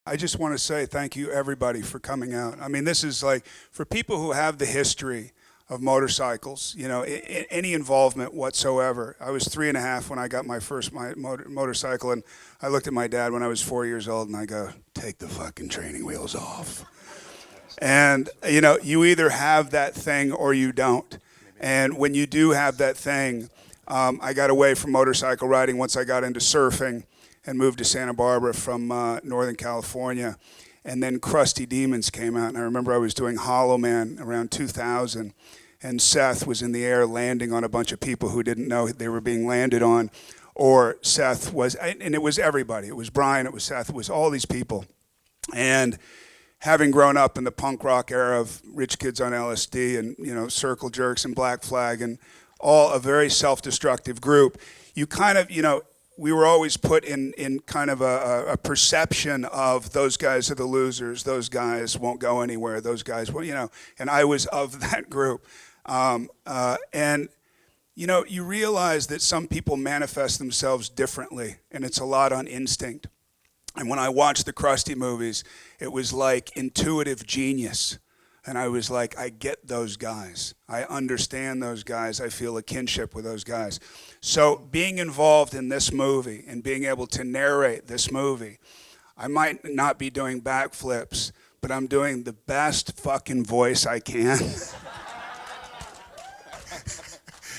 I just want to say thank you, everybody, for coming out. I mean, this is like, for people who have the history of motorcycles, you know, any involvement whatsoever. I was 3.5 when I got my first motorcycle, and I looked at my dad when I was 4 years old, and I go, take the fucking training wheels off. And, you know, you either have that thing or you don't. And when you do have that thing, I got away from motorcycle riding once I got into surfing and moved to Santa Barbara from Northern California. And then Crusty Demons came out, and I remember I was doing Hollow Man around 2000, and Seth was in the air landing on a bunch of people who didn't know they were being landed on, or Seth was, and it was everybody. It was Brian, it was Seth, it was all these people. And having grown up in the punk rock era of Rich Kids on LSD and, you know, Circle Jerks and Black Flag and all a very self-destructive group, you kind of, you know, we were always put in kind of a perception of those guys are the losers, those guys won't go anywhere, those guys, well, you know, and I was of that group. And, you know, you realize that some people manifest themselves differently, and it's a lot on instinct. And when I watched the Krusty movies, it was like intuitive genius. And I was like, I get those guys. I understand those guys. I feel a kinship with those guys. So being involved in this movie and being able to narrate this movie, I might not be doing backflips, but I'm doing the best fucking voice I can.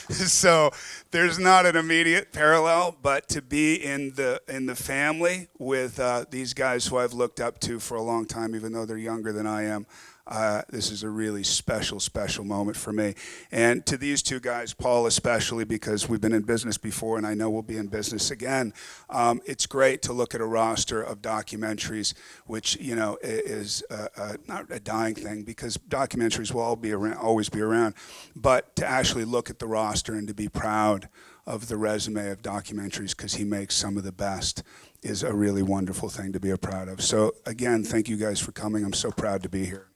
So there's not an immediate parallel, but to be in the family with these guys who I've looked up to for a long time, even though they're younger than I am, this is a really special, special moment for me. And to these two guys, Paul especially, because we've been in business before and I know we'll be in business again, it's great to look at a roster of documentaries, which, you know, is not a dying thing, because documentaries will always be around, but to actually look at the roster and to be proud of the resume of documentaries, because he makes some of the best, is a really wonderful thing to be proud of. So again, thank you guys for coming. I'm so proud to be here.